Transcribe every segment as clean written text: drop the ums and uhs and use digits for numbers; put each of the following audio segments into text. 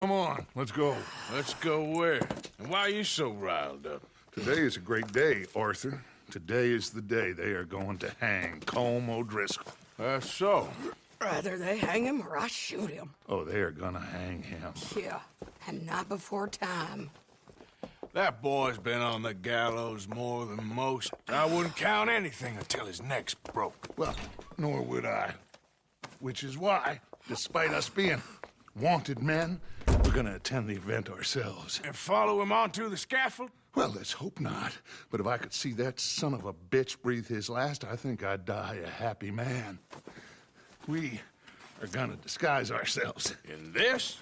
Come on, let's go. Let's go where? And why are you so riled up? Today is a great day, Arthur. Today is the day they are going to hang Colm O'Driscoll. That's so. Either they hang him or I shoot him. Oh, they are gonna hang him. Yeah, and not before time. That boy's been on the gallows more than most. I wouldn't count anything until his neck's broke. Well, nor would I. Which is why, despite us being wanted men, we're gonna attend the event ourselves. And follow him onto the scaffold? Well, let's hope not. But if I could see that son of a bitch breathe his last, I think I'd die a happy man. We are gonna disguise ourselves In this?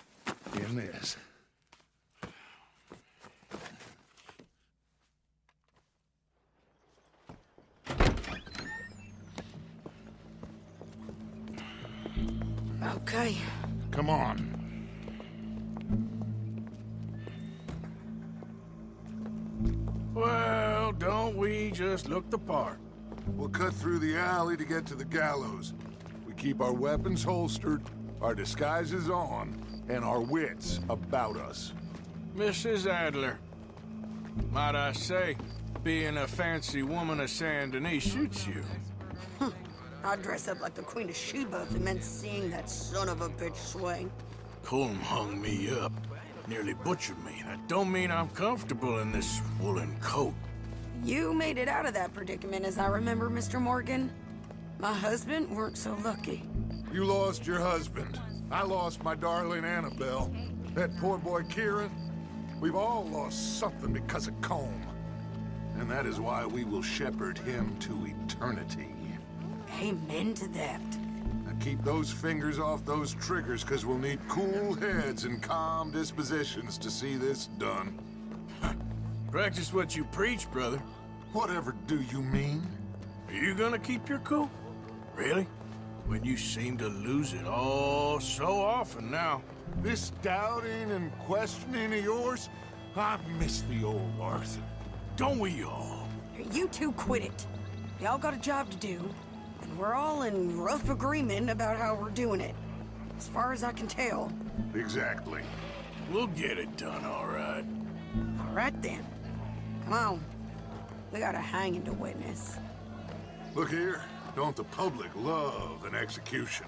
in this. Okay. Come on. Well, don't we just look the part? We'll cut through the alley to get to the gallows. We keep our weapons holstered, our disguises on, and our wits about us. Mrs. Adler, might I say, being a fancy woman of Saint Denis suits you. I'd dress up like the Queen of Sheba if it meant seeing that son of a bitch swing. Colm hung me up, nearly butchered me. That don't mean I'm comfortable in this woolen coat. You made it out of that predicament, as I remember, Mr. Morgan. My husband weren't so lucky. You lost your husband. I lost my darling Annabelle. That poor boy Kieran. We've all lost something because of Colm. And that is why we will shepherd him to eternity. Amen to that. Now keep those fingers off those triggers, because we'll need cool heads and calm dispositions to see this done. Practice what you preach, brother. Whatever do you mean? Are you gonna keep your cool? Really? When you seem to lose it all so often now. This doubting and questioning of yours, I miss the old Arthur. Don't we all? You two quit it. Y'all got a job to do, and we're all in rough agreement about how we're doing it. As far as I can tell. Exactly. We'll get it done, all right. All right then. Come on. We got a hanging to witness. Look here, don't the public love an execution?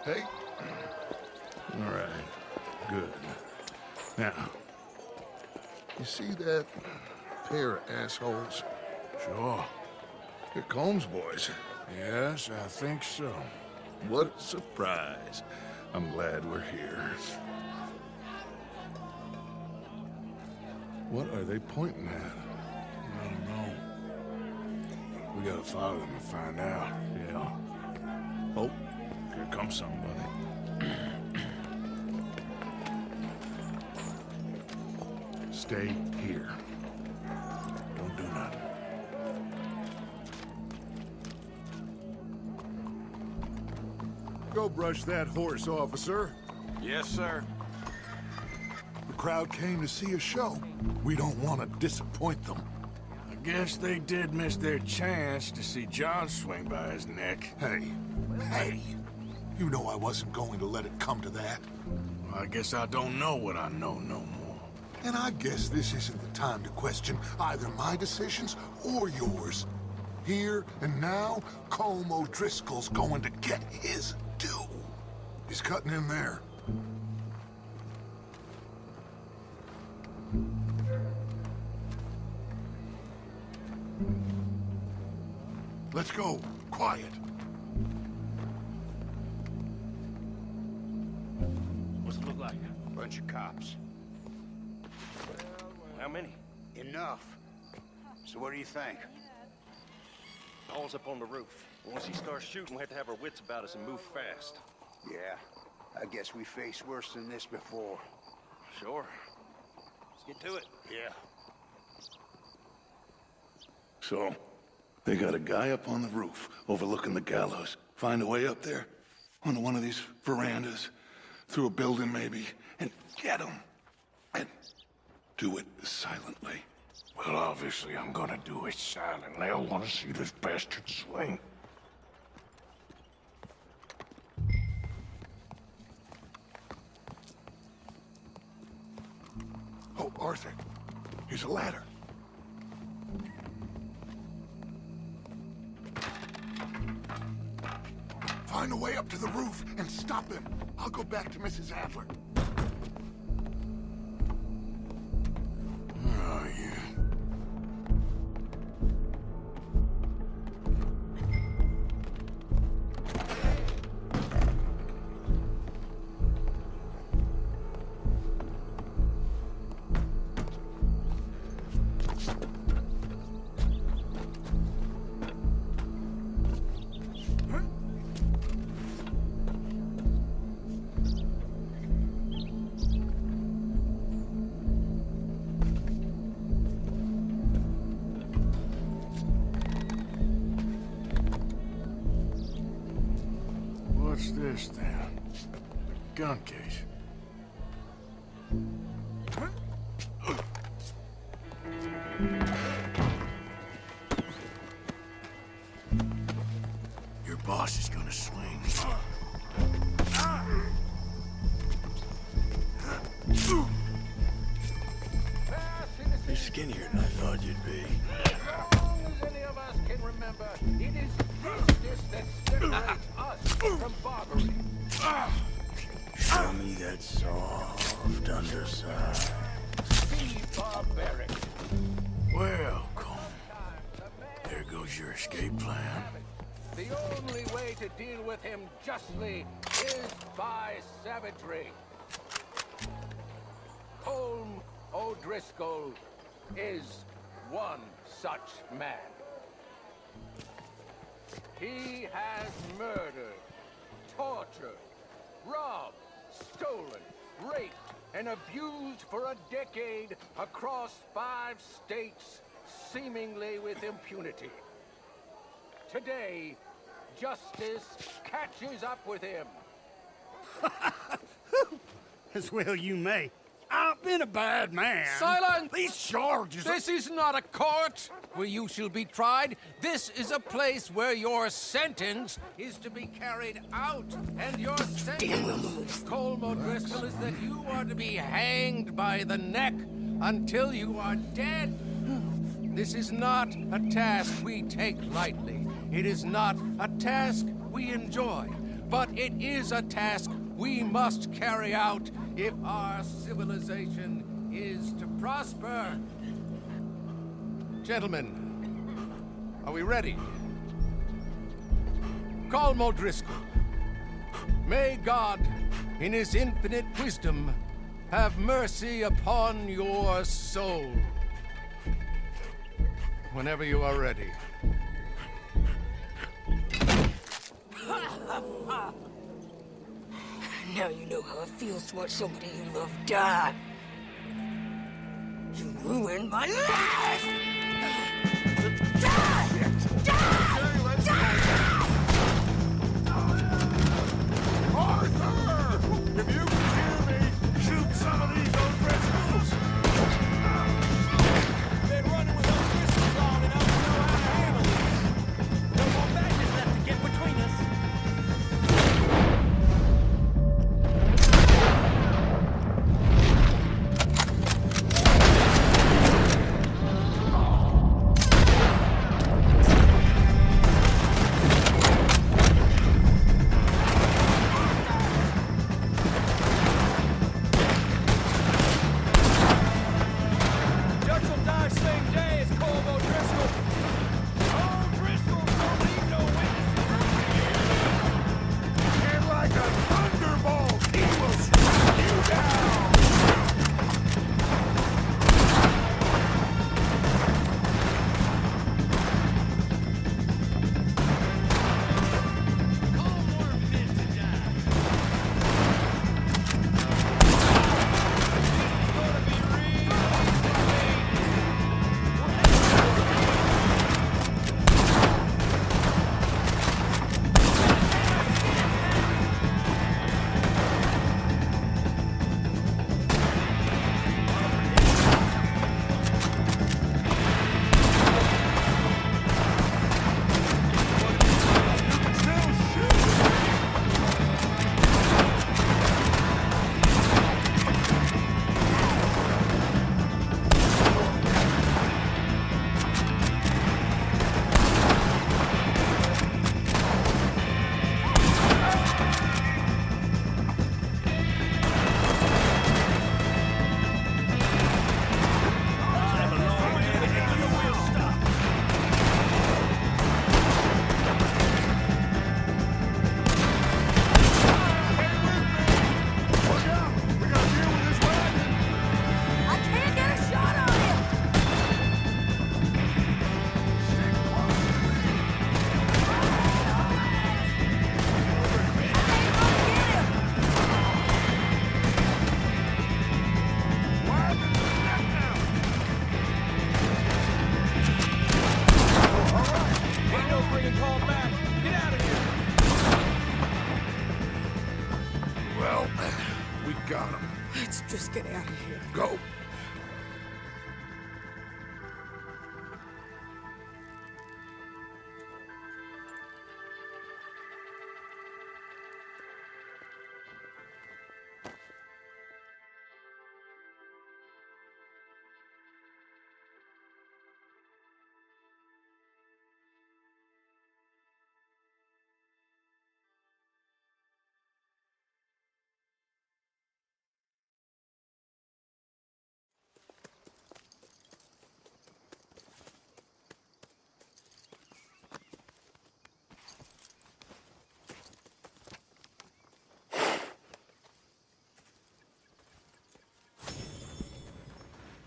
Hey. All right. Good. Now, you see that pair of assholes? Sure. They're Colm's boys. Yes, I think so. What a surprise. I'm glad we're here. What are they pointing at? I don't know. We gotta follow them and find out. Yeah. Oh, here comes somebody. Stay here. Don't do nothing. Go brush that horse, officer. Yes, sir. The crowd came to see a show. We don't want to disappoint them. I guess they did miss their chance to see John swing by his neck. Hey, you know I wasn't going to let it come to that. Well, I guess I don't know what I know no more. And I guess this isn't the time to question either my decisions or yours. Here and now, Colm O'Driscoll's going to get his due. He's cutting in there. Let's go. Quiet. What's it look like? Bunch of cops. How many? Enough. So what do you think? Paul's up on the roof. Once he starts shooting, we have to have our wits about us and move fast. Yeah, I guess we faced worse than this before. Sure. Let's get to it. Yeah. So, they got a guy up on the roof overlooking the gallows. Find a way up there, onto one of these verandas, through a building maybe, and get him. And do it silently. Well, obviously I'm gonna do it silent. They'll want to see this bastard swing. Oh, Arthur, here's a ladder. Find a way up to the roof and stop him. I'll go back to Mrs. Adler. Oh, yeah. What's this, then? A gun case. Your boss is gonna swing. You're skinnier than I thought you'd be. As long as any of us can remember, it is justice that separates us from barbary. Show me that soft underside. Be barbaric. Well, Colm, there goes your escape plan. The only way to deal with him justly is by savagery. Colm O'Driscoll is one such man. He has murdered, tortured, robbed, stolen, raped, and abused for a decade across 5 states, seemingly with impunity. Today, justice catches up with him. As well you may. I've been a bad man. Silence! These charges... This is not a court where you shall be tried. This is a place where your sentence is to be carried out. And your sentence, Colm O'Driscoll, is that you are to be hanged by the neck until you are dead. This is not a task we take lightly. It is not a task we enjoy. But it is a task we must carry out if our civilization is to prosper. Gentlemen, are we ready? Colm O'Driscoll, may God, in his infinite wisdom, have mercy upon your soul. Whenever you are ready. Now you know how it feels to watch somebody you love die. You ruined my life! Die! Die! Die! Arthur! If you can hear me, shoot some of these O'Driscolls! Been running with O'Driscolls long enough to know how to handle this. No more badges left to get between us. Go.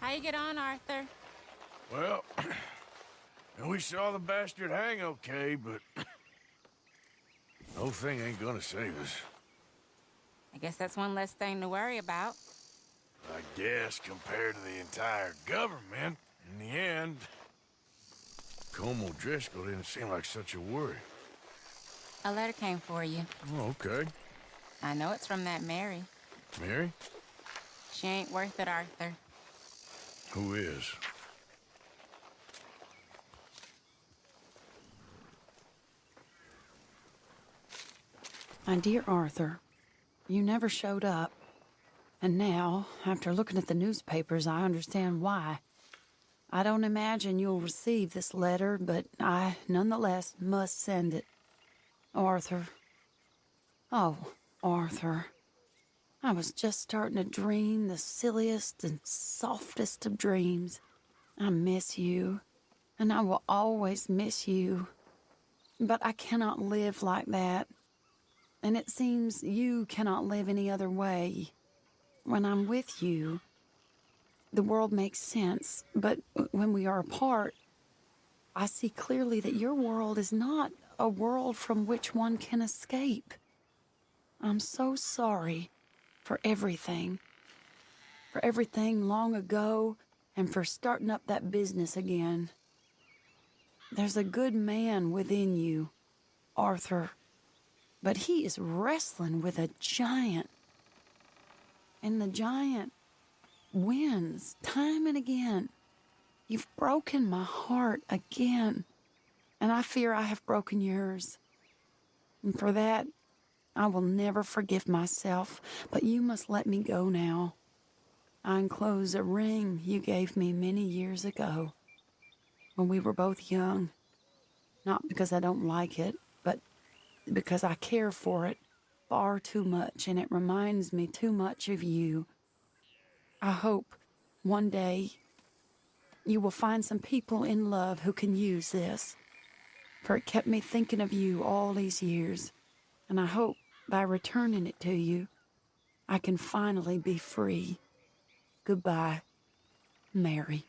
How you get on, Arthur? Well, we saw the bastard hang okay, but no thing ain't gonna save us. I guess that's one less thing to worry about. I guess compared to the entire government, in the end, Colm O'Driscoll didn't seem like such a worry. A letter came for you. Oh, okay. I know it's from that Mary. Mary? She ain't worth it, Arthur. Who is? My dear Arthur, you never showed up. And now, after looking at the newspapers, I understand why. I don't imagine you'll receive this letter, but I, nonetheless, must send it. Arthur. Oh, Arthur. I was just starting to dream the silliest and softest of dreams. I miss you, and I will always miss you. But I cannot live like that. And it seems you cannot live any other way. When I'm with you, the world makes sense. But when we are apart, I see clearly that your world is not a world from which one can escape. I'm so sorry for everything. For everything long ago, and for starting up that business again. There's a good man within you, Arthur. But he is wrestling with a giant. And the giant wins time and again. You've broken my heart again. And I fear I have broken yours. And for that, I will never forgive myself. But you must let me go now. I enclose a ring you gave me many years ago, when we were both young. Not because I don't like it, but because I care for it far too much, and it reminds me too much of you. I hope one day you will find some people in love who can use this, for it kept me thinking of you all these years, and I hope by returning it to you, I can finally be free. Goodbye, Mary.